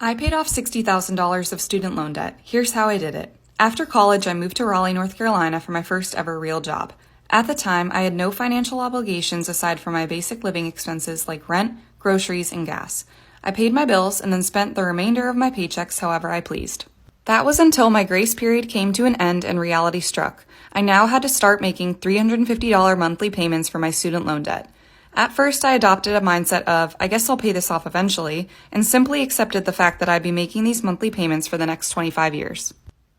I paid off $60,000 of student loan debt. Here's how I did it. After college, I moved to Raleigh, North Carolina for my first ever real job. At the time, I had no financial obligations aside from my basic living expenses like rent, groceries, and gas. I paid my bills and then spent the remainder of my paychecks however I pleased. That was until my grace period came to an end and reality struck. I now had to start making $350 monthly payments for my student loan debt. At first, I adopted a mindset of, I guess I'll pay this off eventually, and simply accepted the fact that I'd be making these monthly payments for the next 25 years.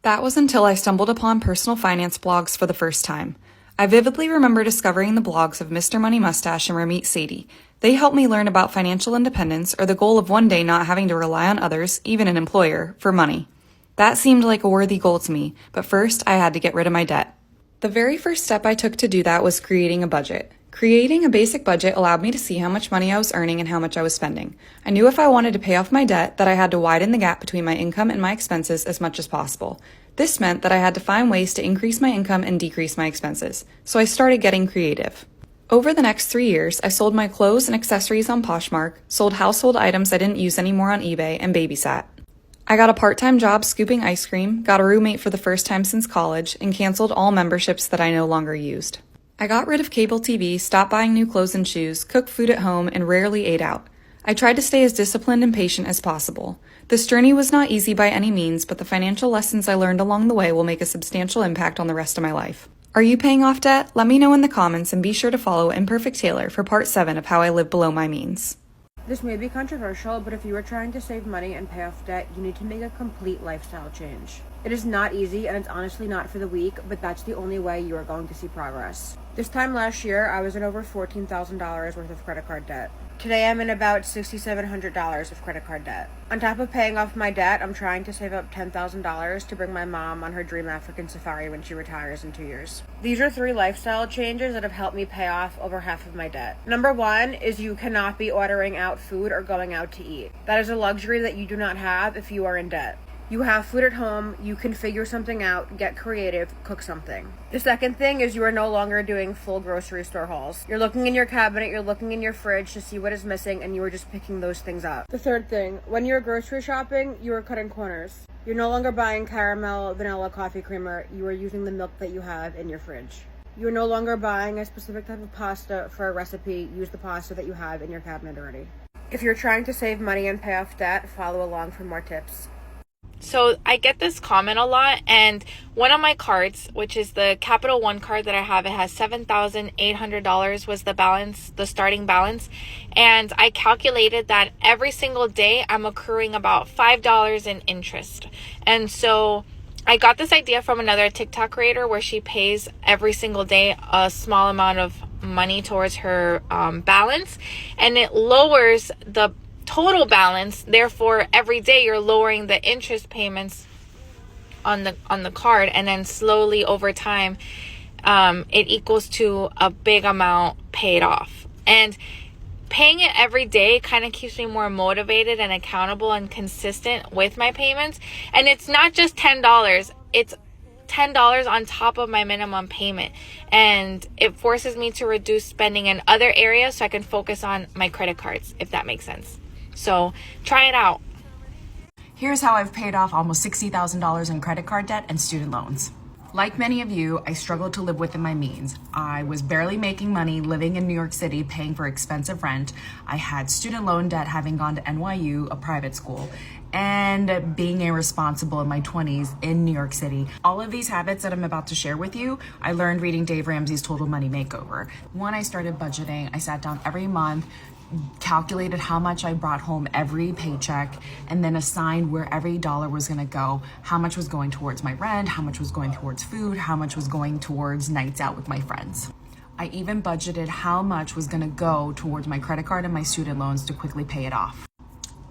That was until I stumbled upon personal finance blogs for the first time. I vividly remember discovering the blogs of Mr. Money Mustache and Ramit Sethi. They helped me learn about financial independence or the goal of one day not having to rely on others, even an employer, for money. That seemed like a worthy goal to me, but first I had to get rid of my debt. The very first step I took to do that was creating a budget. Creating a basic budget allowed me to see how much money I was earning and how much I was spending. I knew if I wanted to pay off my debt that I had to widen the gap between my income and my expenses as much as possible. This meant that I had to find ways to increase my income and decrease my expenses, so I started getting creative. Over the next 3 years, I sold my clothes and accessories on Poshmark, sold household items I didn't use anymore on eBay, and babysat. I got a part-time job scooping ice cream, got a roommate for the first time since college, and canceled all memberships that I no longer used. I got rid of cable TV, stopped buying new clothes and shoes, cooked food at home, and rarely ate out. I tried to stay as disciplined and patient as possible. This journey was not easy by any means, but the financial lessons I learned along the way will make a substantial impact on the rest of my life. Are you paying off debt? Let me know in the comments and be sure to follow Imperfect Taylor for part 7 of how I live below my means. This may be controversial, but if you are trying to save money and pay off debt, you need to make a complete lifestyle change. It is not easy, and it's honestly not for the weak, but that's the only way you are going to see progress. This time last year, I was in over $14,000 worth of credit card debt. Today, I'm in about $6,700 of credit card debt. On top of paying off my debt, I'm trying to save up $10,000 to bring my mom on her dream African safari when she retires in 2 years. These are 3 lifestyle changes that have helped me pay off over half of my debt. Number 1 is you cannot be ordering out food or going out to eat. That is a luxury that you do not have if you are in debt. You have food at home, you can figure something out, get creative, cook something. The second thing is you are no longer doing full grocery store hauls. You're looking in your cabinet, you're looking in your fridge to see what is missing, and you are just picking those things up. The third thing, when you're grocery shopping, you are cutting corners. You're no longer buying caramel, vanilla coffee creamer, you are using the milk that you have in your fridge. You are no longer buying a specific type of pasta for a recipe, use the pasta that you have in your cabinet already. If you're trying to save money and pay off debt, follow along for more tips. So I get this comment a lot, and one of my cards, which is the Capital One card that I have, it has $7,800 was the balance, the starting balance. And I calculated that every single day I'm accruing about $5 in interest. And so I got this idea from another TikTok creator where she pays every single day a small amount of money towards her balance, and it lowers the total balance. Therefore, every day you're lowering the interest payments on the card, and then slowly over time it equals to a big amount paid off. And paying it every day kind of keeps me more motivated and accountable and consistent with my payments. And it's not just $10, it's $10 on top of my minimum payment, and it forces me to reduce spending in other areas so I can focus on my credit cards, if that makes sense. So try it out. Here's how I've paid off almost $60,000 in credit card debt and student loans. Like many of you, I struggled to live within my means. I was barely making money living in New York City, paying for expensive rent. I had student loan debt having gone to NYU, a private school, and being irresponsible in my 20s in New York City. All of these habits that I'm about to share with you, I learned reading Dave Ramsey's Total Money Makeover. When I started budgeting, I sat down every month, calculated how much I brought home every paycheck, and then assigned where every dollar was gonna go, how much was going towards my rent, how much was going towards food, how much was going towards nights out with my friends. I even budgeted how much was gonna go towards my credit card and my student loans to quickly pay it off.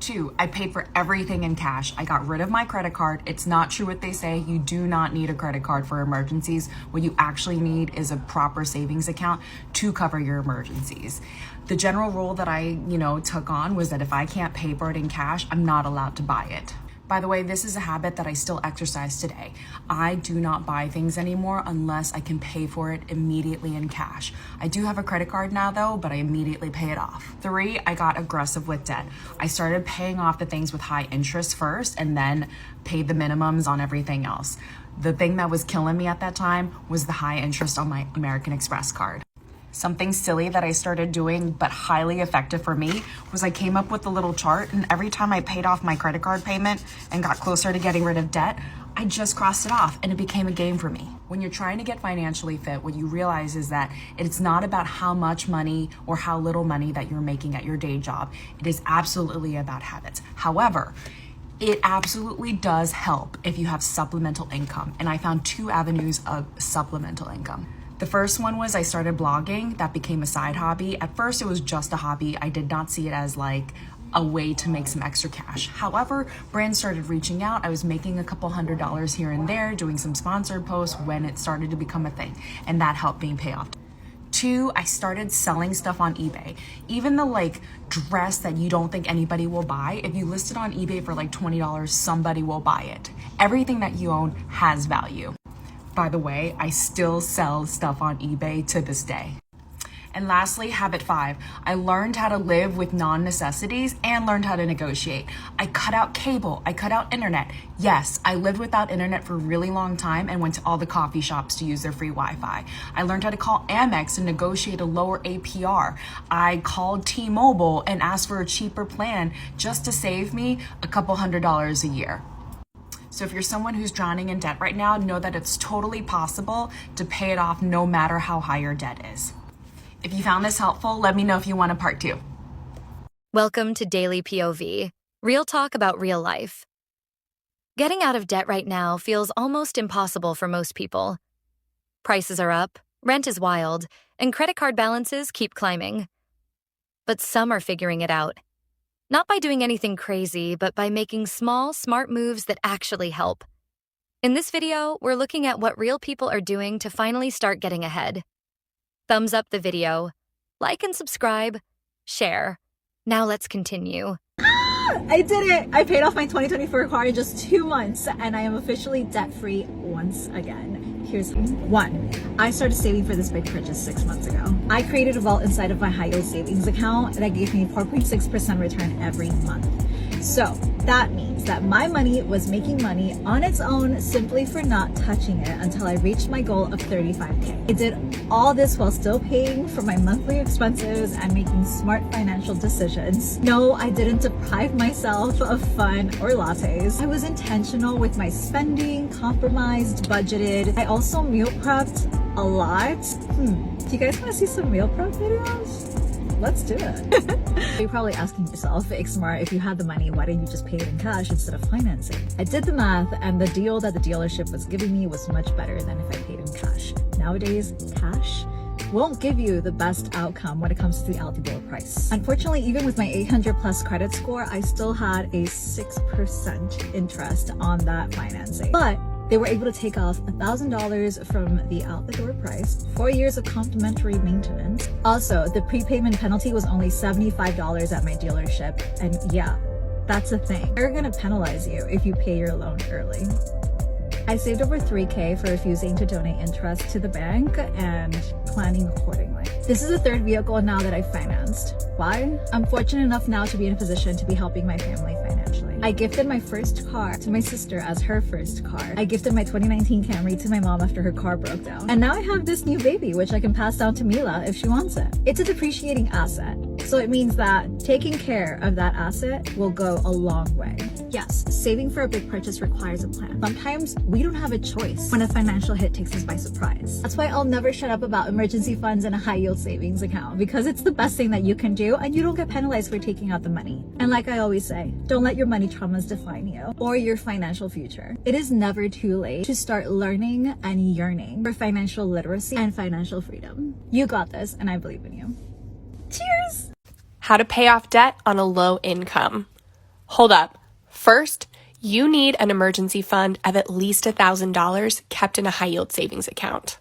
2, I paid for everything in cash. I got rid of my credit card. It's not true what they say. You do not need a credit card for emergencies. What you actually need is a proper savings account to cover your emergencies. The general rule that I, took on was that if I can't pay for it in cash, I'm not allowed to buy it. By the way, this is a habit that I still exercise today. I do not buy things anymore unless I can pay for it immediately in cash. I do have a credit card now though, but I immediately pay it off. 3, I got aggressive with debt. I started paying off the things with high interest first and then paid the minimums on everything else. The thing that was killing me at that time was the high interest on my American Express card. Something silly that I started doing but highly effective for me was I came up with a little chart, and every time I paid off my credit card payment and got closer to getting rid of debt, I just crossed it off and it became a game for me. When you're trying to get financially fit, what you realize is that it's not about how much money or how little money that you're making at your day job. It is absolutely about habits. However, it absolutely does help if you have supplemental income, and I found 2 avenues of supplemental income. The first one was I started blogging. That became a side hobby. At first, it was just a hobby. I did not see it as like a way to make some extra cash. However, brands started reaching out. I was making a couple $100s here and there, doing some sponsored posts when it started to become a thing, and that helped me pay off. 2, I started selling stuff on eBay. Even the like dress that you don't think anybody will buy, if you list it on eBay for like $20, somebody will buy it. Everything that you own has value. By the way, I still sell stuff on eBay to this day. And lastly, habit 5, I learned how to live with non-necessities and learned how to negotiate. I cut out cable, I cut out internet. Yes, I lived without internet for a really long time and went to all the coffee shops to use their free Wi-Fi. I learned how to call Amex and negotiate a lower APR. I called T-Mobile and asked for a cheaper plan just to save me a couple $100s a year. So if you're someone who's drowning in debt right now, know that it's totally possible to pay it off no matter how high your debt is. If you found this helpful, let me know if you want a part 2. Welcome to Daily POV, real talk about real life. Getting out of debt right now feels almost impossible for most people. Prices are up, rent is wild, and credit card balances keep climbing. But some are figuring it out. Not by doing anything crazy, but by making small, smart moves that actually help. In this video, we're looking at what real people are doing to finally start getting ahead. Thumbs up the video, like and subscribe, share. Now let's continue. I did it! I paid off my 2024 car in just 2 months, and I am officially debt-free once again. Here's 1. I started saving for this big purchase 6 months ago. I created a vault inside of my high-yield savings account that gave me 4.6% return every month. So that means that my money was making money on its own simply for not touching it until I reached my goal of 35K. I did all this while still paying for my monthly expenses and making smart financial decisions. No, I didn't deprive myself of fun or lattes. I was intentional with my spending, compromised, budgeted. I also meal prepped a lot. Do you guys want to see some meal prep videos? Let's do it. You're probably asking yourself, Xmar, if you had the money, why didn't you just pay it in cash instead of financing? I did the math, and the deal that the dealership was giving me was much better than if I paid in cash. Nowadays, cash won't give you the best outcome when it comes to the out the door price. Unfortunately, even with my 800 plus credit score, I still had a 6% interest on that financing. But they were able to take off $1,000 from the out-the-door price, 4 years of complimentary maintenance. Also, the prepayment penalty was only $75 at my dealership. And yeah, that's a thing. They're gonna penalize you if you pay your loan early. I saved over $3K for refusing to donate interest to the bank and planning accordingly. This is the 3rd vehicle now that I financed. Why? I'm fortunate enough now to be in a position to be helping my family financially. I gifted my first car to my sister as her first car. I gifted my 2019 Camry to my mom after her car broke down. And now I have this new baby, which I can pass down to Mila if she wants it. It's a depreciating asset. So it means that taking care of that asset will go a long way. Yes, saving for a big purchase requires a plan. Sometimes we don't have a choice when a financial hit takes us by surprise. That's why I'll never shut up about emergency funds and a high yield savings account, because it's the best thing that you can do and you don't get penalized for taking out the money. And like I always say, don't let your money traumas define you or your financial future. It is never too late to start learning and yearning for financial literacy and financial freedom. You got this, and I believe in you. Cheers! How to pay off debt on a low income. Hold up. First, you need an emergency fund of at least $1,000 kept in a high yield savings account.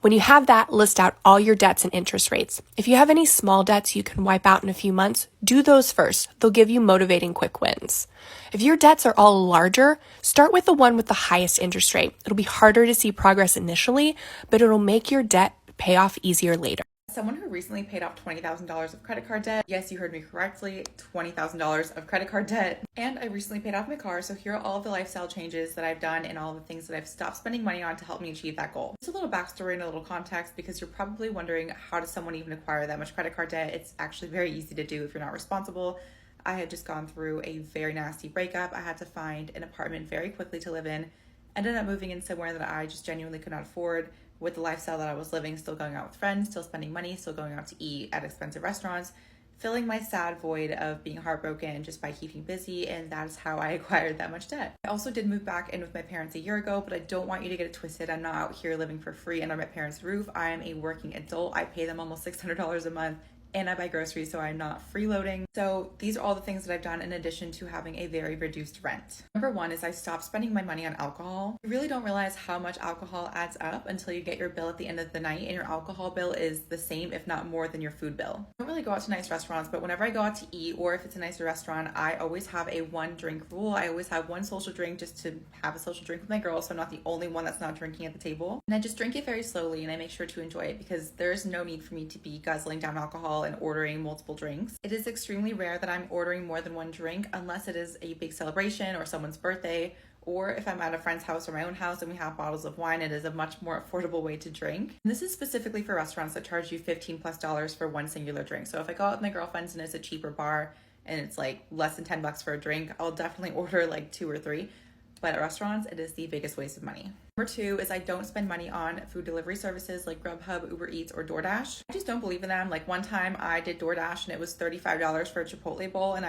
When you have that, list out all your debts and interest rates. If you have any small debts you can wipe out in a few months, do those first. They'll give you motivating quick wins. If your debts are all larger, start with the one with the highest interest rate. It'll be harder to see progress initially, but it'll make your debt pay off easier later. Someone who recently paid off $20,000 of credit card debt. Yes, you heard me correctly, $20,000 of credit card debt. And I recently paid off my car, so here are all of the lifestyle changes that I've done and all the things that I've stopped spending money on to help me achieve that goal. Just a little backstory and a little context, because you're probably wondering, how does someone even acquire that much credit card debt? It's actually very easy to do if you're not responsible. I had just gone through a very nasty breakup. I had to find an apartment very quickly to live in. Ended up moving in somewhere that I just genuinely could not afford. With the lifestyle that I was living, still going out with friends, still spending money, still going out to eat at expensive restaurants, filling my sad void of being heartbroken just by keeping busy, and that is how I acquired that much debt. I also did move back in with my parents a year ago, but I don't want you to get it twisted. I'm not out here living for free under my parents' roof. I am a working adult. I pay them almost $600 a month, and I buy groceries, so I'm not freeloading. So these are all the things that I've done in addition to having a very reduced rent. Number one is I stopped spending my money on alcohol. You really don't realize how much alcohol adds up until you get your bill at the end of the night, and your alcohol bill is the same, if not more, than your food bill. I don't really go out to nice restaurants, but whenever I go out to eat, or if it's a nicer restaurant, I always have a one drink rule. I always have one social drink just to have a social drink with my girls, so I'm not the only one that's not drinking at the table. And I just drink it very slowly, and I make sure to enjoy it, because there's no need for me to be guzzling down alcohol and ordering multiple drinks. It is extremely rare that I'm ordering more than one drink unless it is a big celebration or someone's birthday, or if I'm at a friend's house or my own house and we have bottles of wine. It is a much more affordable way to drink. And this is specifically for restaurants that charge you $15+ for one singular drink. So if I go out with my girlfriends and it's a cheaper bar and it's like less than $10 for a drink, I'll definitely order like 2 or 3. But at restaurants, it is the biggest waste of money. Number 2 is I don't spend money on food delivery services like Grubhub, Uber Eats, or DoorDash. I just don't believe in them. Like one time I did DoorDash and it was $35 for a Chipotle bowl, and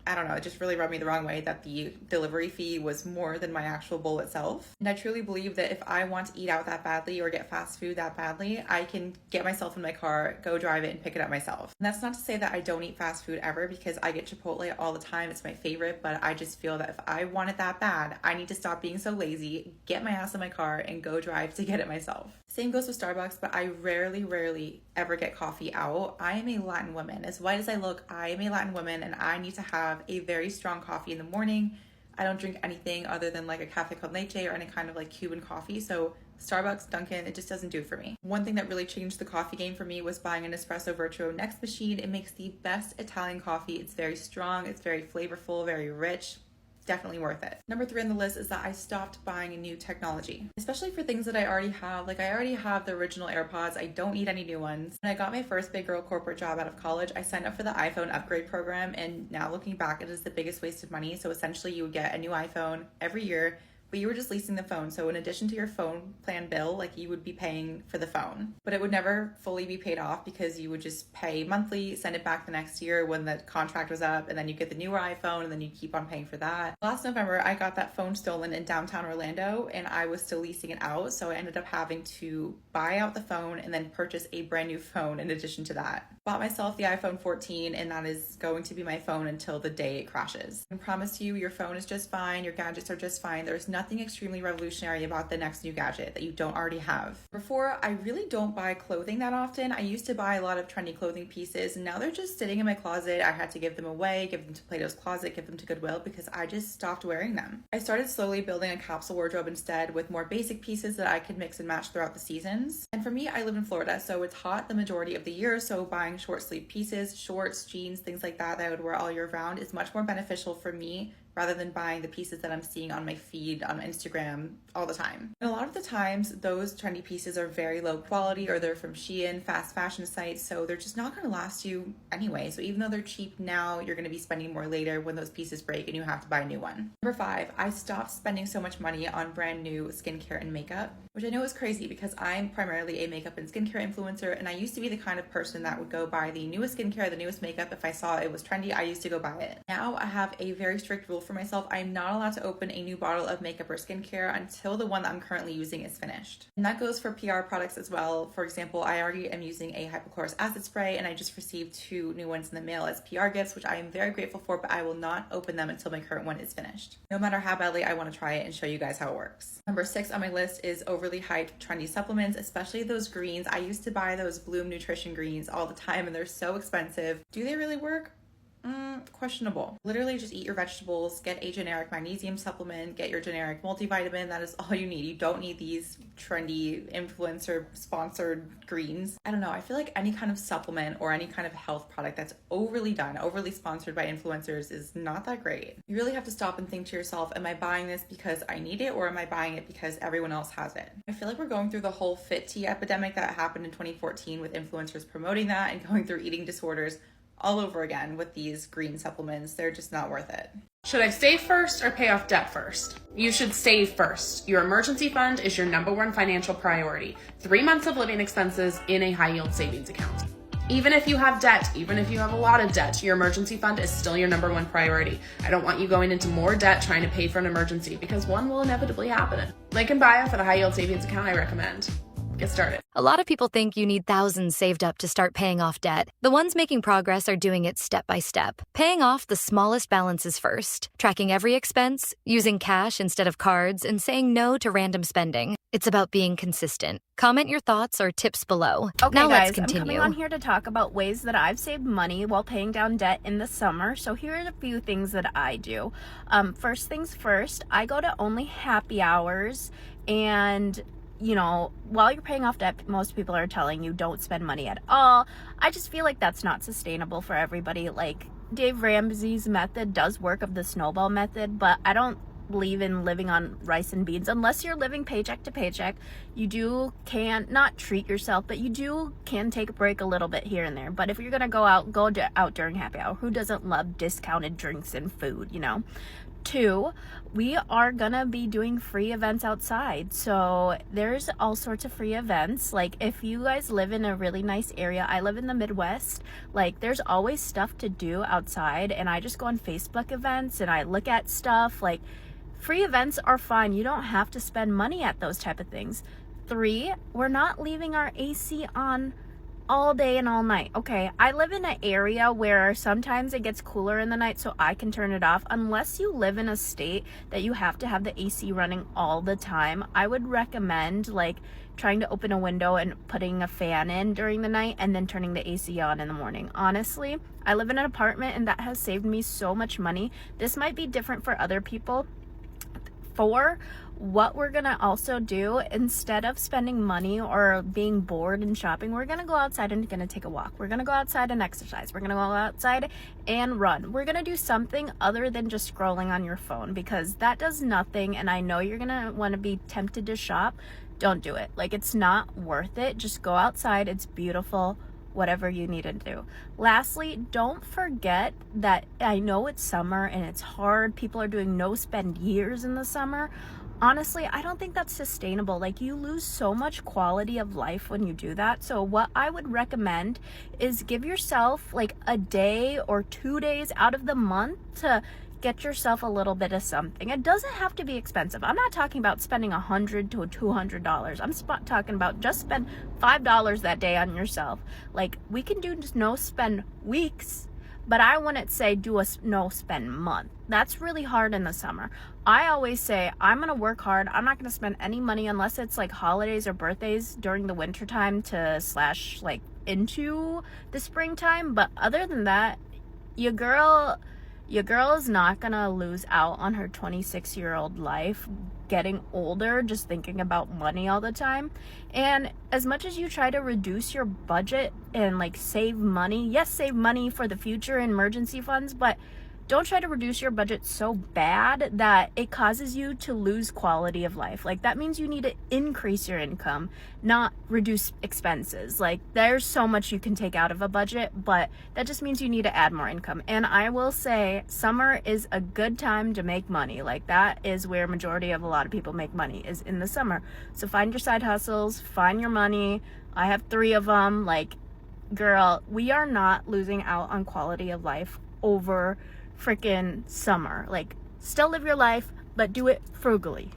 I don't know, it just really rubbed me the wrong way that the delivery fee was more than my actual bowl itself. And I truly believe that if I want to eat out that badly or get fast food that badly, I can get myself in my car, go drive it, and pick it up myself. And that's not to say that I don't eat fast food ever, because I get Chipotle all the time. It's my favorite, but I just feel that if I want it that bad, I need to stop being so lazy, get my ass in my car, and go drive to get it myself. Same goes with Starbucks, but I rarely ever get coffee out. I am a Latin woman. As white as I look, I am a Latin woman, and I need to have a very strong coffee in the morning. I don't drink anything other than like a cafe con leche or any kind of like Cuban coffee. So Starbucks, Dunkin', it just doesn't do it for me. One thing that really changed the coffee game for me was buying an Espresso Virtuo Next machine. It makes the best Italian coffee. It's very strong, it's very flavorful, very rich. Definitely worth it. Number 3 on the list is that I stopped buying new technology, especially for things that I already have. Like I already have the original AirPods. I don't need any new ones. When I got my first big girl corporate job out of college, I signed up for the iPhone upgrade program, and now looking back, it is the biggest waste of money. So essentially you would get a new iPhone every year, but you were just leasing the phone. So in addition to your phone plan bill, like you would be paying for the phone, but it would never fully be paid off because you would just pay monthly, send it back the next year when the contract was up, and then you get the newer iPhone, and then you keep on paying for that. Last November, I got that phone stolen in downtown Orlando, and I was still leasing it out. So I ended up having to buy out the phone and then purchase a brand new phone in addition to that. Bought myself the iPhone 14, and that is going to be my phone until the day it crashes. I promise you, your phone is just fine. Your gadgets are just fine. There's nothing extremely revolutionary about the next new gadget that you don't already have. Before, I really don't buy clothing that often. I used to buy a lot of trendy clothing pieces, and now they're just sitting in my closet. I had to give them away, give them to Plato's Closet, give them to Goodwill, because I just stopped wearing them. I started slowly building a capsule wardrobe instead, with more basic pieces that I could mix and match throughout the seasons. And for me, I live in Florida, so it's hot the majority of the year, so buying short sleeve pieces, shorts, jeans, things like that I would wear all year round is much more beneficial for me rather than buying the pieces that I'm seeing on my feed on Instagram all the time. And a lot of the times, those trendy pieces are very low quality, or they're from Shein, fast fashion sites, so they're just not going to last you anyway. So even though they're cheap now, you're going to be spending more later when those pieces break and you have to buy a new one. Number 5, I stopped spending so much money on brand new skincare and makeup, which I know is crazy because I'm primarily a makeup and skincare influencer, and I used to be the kind of person that would go buy the newest skincare, the newest makeup. If I saw it was trendy, I used to go buy it. Now I have a very strict rule for myself. I'm not allowed to open a new bottle of makeup or skincare until the one that I'm currently using is finished. And that goes for PR products as well. For example, I already am using a hypochlorous acid spray, and I just received 2 new ones in the mail as PR gifts, which I am very grateful for, but I will not open them until my current one is finished, no matter how badly I want to try it and show you guys how it works. Number 6 on my list is overly hyped trendy supplements, especially those greens. I used to buy those Bloom Nutrition greens all the time, and they're so expensive. Do they really work? Questionable. Literally just eat your vegetables, get a generic magnesium supplement, get your generic multivitamin. That is all you need. You don't need these trendy influencer sponsored greens. I don't know. I feel like any kind of supplement or any kind of health product that's overly done, overly sponsored by influencers is not that great. You really have to stop and think to yourself, am I buying this because I need it, or am I buying it because everyone else has it? I feel like we're going through the whole fit tea epidemic that happened in 2014 with influencers promoting that and going through eating disorders all over again with these green supplements. They're just not worth it. Should I save first or pay off debt first? You should save first. Your emergency fund is your number one financial priority. 3 months of living expenses in a high yield savings account. Even if you have debt, even if you have a lot of debt, your emergency fund is still your number one priority. I don't want you going into more debt trying to pay for an emergency, because one will inevitably happen. Like in Payoff, a high yield savings account, I recommend. Get started. A lot of people think you need thousands saved up to start paying off debt. The ones making progress are doing it step by step. Paying off the smallest balances first, tracking every expense, using cash instead of cards, and saying no to random spending. It's about being consistent. Comment your thoughts or tips below. Okay, now guys, let's continue. I'm coming on here to talk about ways that I've saved money while paying down debt in the summer. So here are a few things that I do. First things first, I go to only happy hours, and you know, while you're paying off debt, most people are telling you don't spend money at all. I just feel like that's not sustainable for everybody. Like Dave Ramsey's method does work, of the snowball method, but I don't believe in living on rice and beans unless you're living paycheck to paycheck. You can not treat yourself, but you can take a break a little bit here and there. But if you're gonna go out during happy hour. Who doesn't love discounted drinks and food, you know? 2, we are gonna be doing free events outside. So there's all sorts of free events. Like if you guys live in a really nice area, I live in the Midwest, like there's always stuff to do outside, and I just go on Facebook events and I look at stuff. Like free events are fun. You don't have to spend money at those type of things. 3, we're not leaving our AC on all day and all night. Okay, I live in an area where sometimes it gets cooler in the night, so I can turn it off. Unless you live in a state that you have to have the AC running all the time, I would recommend like trying to open a window and putting a fan in during the night and then turning the AC on in the morning. Honestly, I live in an apartment and that has saved me so much money. This might be different for other people. 4, what we're gonna also do, instead of spending money or being bored and shopping, we're gonna go outside and gonna take a walk. We're gonna go outside and exercise. We're gonna go outside and run. We're gonna do something other than just scrolling on your phone, because that does nothing. And I know you're gonna want to be tempted to shop. Don't do it. Like, it's not worth it. Just go outside. It's beautiful. Whatever you need to do. Lastly, don't forget that I know it's summer and it's hard. People are doing no spend years in the summer. Honestly, I don't think that's sustainable. Like, you lose so much quality of life when you do that. So what I would recommend is give yourself like a day or 2 days out of the month to get yourself a little bit of something. It doesn't have to be expensive. I'm not talking about spending $100 to $200. I'm talking about just spend $5 that day on yourself. Like, we can do just no spend weeks, but I wouldn't say do a no spend month. That's really hard in the summer. I always say I'm gonna work hard. I'm not gonna spend any money unless it's like holidays or birthdays during the winter time to slash like into the springtime. But other than that, your girl is not gonna lose out on her 26-year-old life getting older just thinking about money all the time. And as much as you try to reduce your budget and like save money, yes, save money for the future emergency funds, but don't try to reduce your budget so bad that it causes you to lose quality of life. Like, that means you need to increase your income, not reduce expenses. Like, there's so much you can take out of a budget, but that just means you need to add more income. And I will say summer is a good time to make money. Like, that is where majority of a lot of people make money, is in the summer. So find your side hustles, find your money. I have 3 of them. Like, girl, we are not losing out on quality of life over freaking summer. Like, Still live your life, but do it frugally.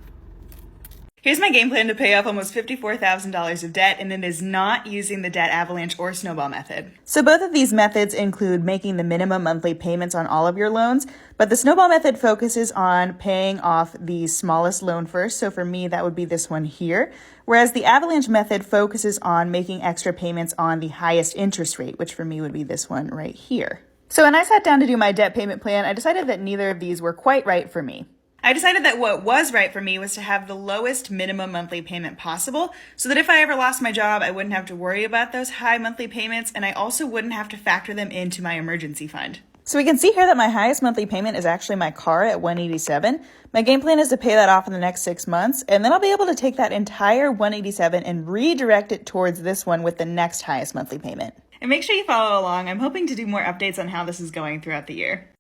Here's my game plan to pay off almost $54,000 of debt, and it is not using the debt avalanche or snowball method. So both of these methods include making the minimum monthly payments on all of your loans, but the snowball method focuses on paying off the smallest loan first. So for me, that would be this one here. Whereas the avalanche method focuses on making extra payments on the highest interest rate, which for me would be this one right here. So when I sat down to do my debt payment plan, I decided that neither of these were quite right for me. I decided that what was right for me was to have the lowest minimum monthly payment possible so that if I ever lost my job, I wouldn't have to worry about those high monthly payments, and I also wouldn't have to factor them into my emergency fund. So we can see here that my highest monthly payment is actually my car at $187. My game plan is to pay that off in the next 6 months, and then I'll be able to take that entire $187 and redirect it towards this one with the next highest monthly payment. And make sure you follow along. I'm hoping to do more updates on how this is going throughout the year.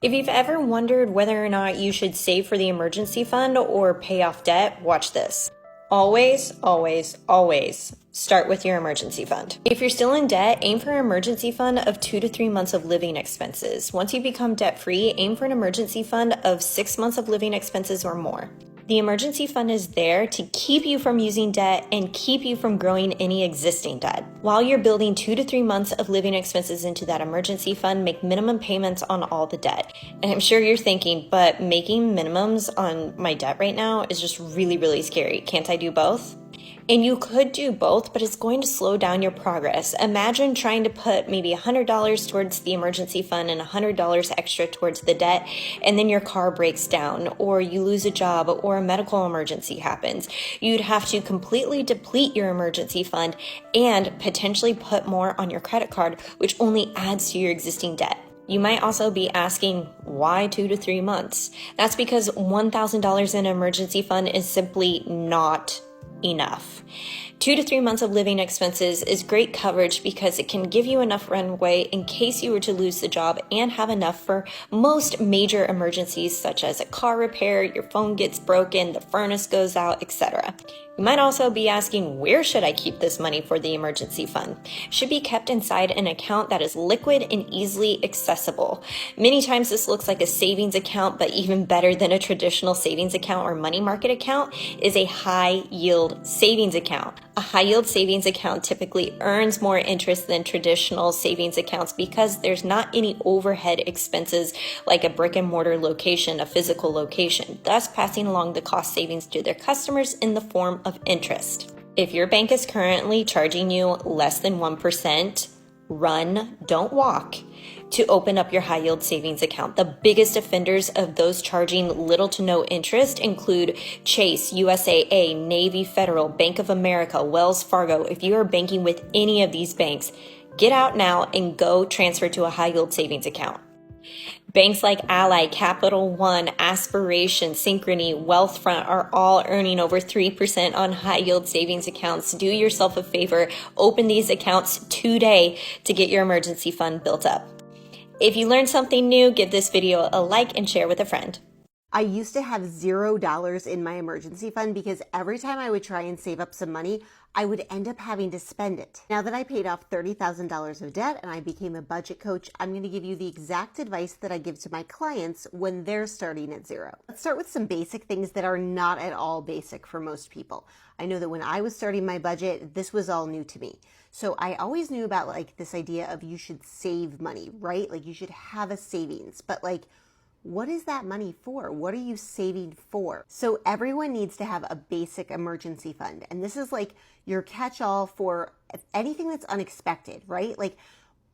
If you've ever wondered whether or not you should save for the emergency fund or pay off debt, watch this. Always, always, always start with your emergency fund. If you're still in debt, aim for an emergency fund of 2 to 3 months of living expenses. Once you become debt-free, aim for an emergency fund of 6 months of living expenses or more. The emergency fund is there to keep you from using debt and keep you from growing any existing debt. While you're building 2 to 3 months of living expenses into that emergency fund, make minimum payments on all the debt. And I'm sure you're thinking, but making minimums on my debt right now is just really, really scary. Can't I do both? And you could do both, but it's going to slow down your progress. Imagine trying to put maybe $100 towards the emergency fund and $100 extra towards the debt, and then your car breaks down, or you lose a job, or a medical emergency happens. You'd have to completely deplete your emergency fund and potentially put more on your credit card, which only adds to your existing debt. You might also be asking, why 2 to 3 months? That's because $1,000 in an emergency fund is simply not enough. 2 to 3 months of living expenses is great coverage because it can give you enough runway in case you were to lose the job and have enough for most major emergencies such as a car repair, your phone gets broken, the furnace goes out, etc. You might also be asking, where should I keep this money for the emergency fund? It should be kept inside an account that is liquid and easily accessible. Many times this looks like a savings account, but even better than a traditional savings account or money market account is a high yield savings account. A high yield savings account typically earns more interest than traditional savings accounts because there's not any overhead expenses like a brick and mortar location, a physical location, thus passing along the cost savings to their customers in the form of interest. If your bank is currently charging you less than 1%, run, don't walk, to open up your high yield savings account. The biggest offenders of those charging little to no interest include Chase, USAA, Navy Federal, Bank of America, Wells Fargo. If you are banking with any of these banks, get out now and go transfer to a high yield savings account. Banks like Ally, Capital One, Aspiration, Synchrony, Wealthfront are all earning over 3% on high yield savings accounts. Do yourself a favor, open these accounts today to get your emergency fund built up. If you learned something new, give this video a like and share with a friend. I used to have $0 in my emergency fund because every time I would try and save up some money, I would end up having to spend it. Now that I paid off $30,000 of debt and I became a budget coach, I'm going to give you the exact advice that I give to my clients when they're starting at zero. Let's start with some basic things that are not at all basic for most people. I know that when I was starting my budget, this was all new to me. So I always knew about like this idea of you should save money, right? Like you should have a savings, but like, what is that money for? What are you saving for? So everyone needs to have a basic emergency fund. And this is like your catch-all for anything that's unexpected, right? Like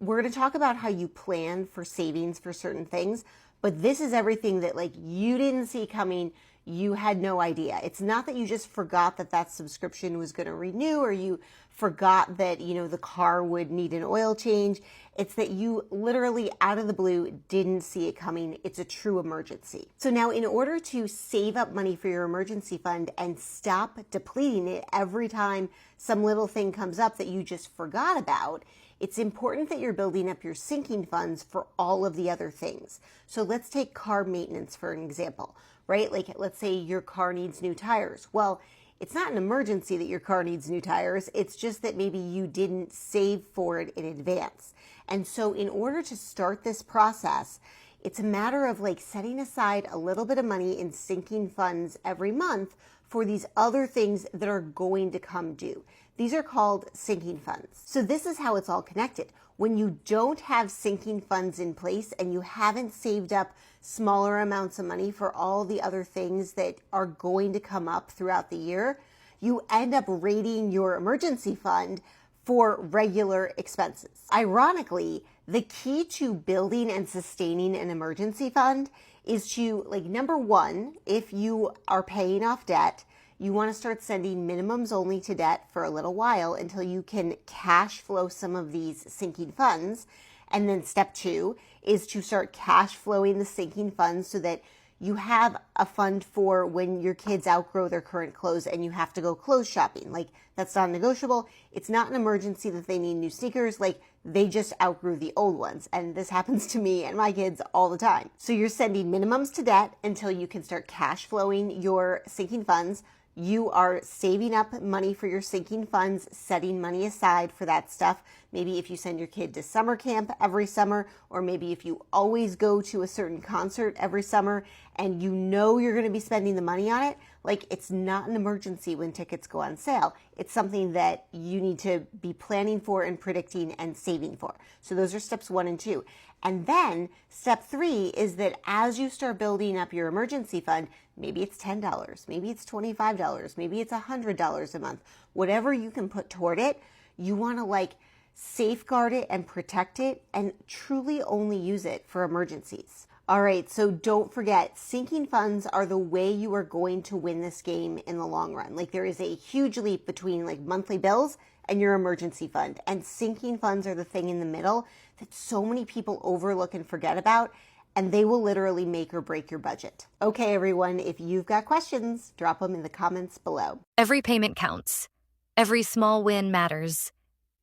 we're going to talk about how you plan for savings for certain things, but this is everything that like you didn't see coming. You had no idea. It's not that you just forgot that that subscription was going to renew or you forgot that, you know, the car would need an oil change. It's that you literally out of the blue didn't see it coming. It's a true emergency. So now in order to save up money for your emergency fund and stop depleting it every time some little thing comes up that you just forgot about, it's important that you're building up your sinking funds for all of the other things. So let's take car maintenance for an example, right? Like let's say your car needs new tires. Well, it's not an emergency that your car needs new tires. It's just that maybe you didn't save for it in advance. And so in order to start this process, It's a matter of like setting aside a little bit of money in sinking funds every month for these other things that are going to come due. These are called sinking funds. So this is how it's all connected. When you don't have sinking funds in place and you haven't saved up smaller amounts of money for all the other things that are going to come up throughout the year, you end up raiding your emergency fund for regular expenses. Ironically, the key to building and sustaining an emergency fund is to, like, number one, if you are paying off debt, you want to start sending minimums only to debt for a little while until you can cash flow some of these sinking funds. And then step two is to start cash flowing the sinking funds so that you have a fund for when your kids outgrow their current clothes and you have to go clothes shopping. Like, that's non-negotiable. It's not an emergency that they need new sneakers. Like, they just outgrew the old ones. And this happens to me and my kids all the time. So you're sending minimums to debt until you can start cash flowing your sinking funds. You are saving up money for your sinking funds, setting money aside for that stuff. Maybe if you send your kid to summer camp every summer, or maybe if you always go to a certain concert every summer and you know you're going to be spending the money on it, like, it's not an emergency when tickets go on sale. It's something that you need to be planning for and predicting and saving for. So those are steps 1 and 2. And then step 3 is that as you start building up your emergency fund, maybe it's $10, maybe it's $25, maybe it's $100 a month, whatever you can put toward it, you want to like safeguard it and protect it and truly only use it for emergencies. All right, so don't forget, sinking funds are the way you are going to win this game in the long run. Like, there is a huge leap between like monthly bills and your emergency fund, and sinking funds are the thing in the middle that so many people overlook and forget about, and they will literally make or break your budget. Okay, everyone, if you've got questions, drop them in the comments below. Every payment counts. Every small win matters.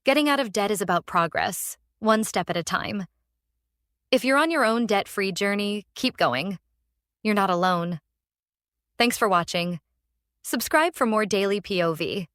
Getting out of debt is about progress, one step at a time. If you're on your own debt-free journey, keep going. You're not alone. Thanks for watching. Subscribe for more daily POV.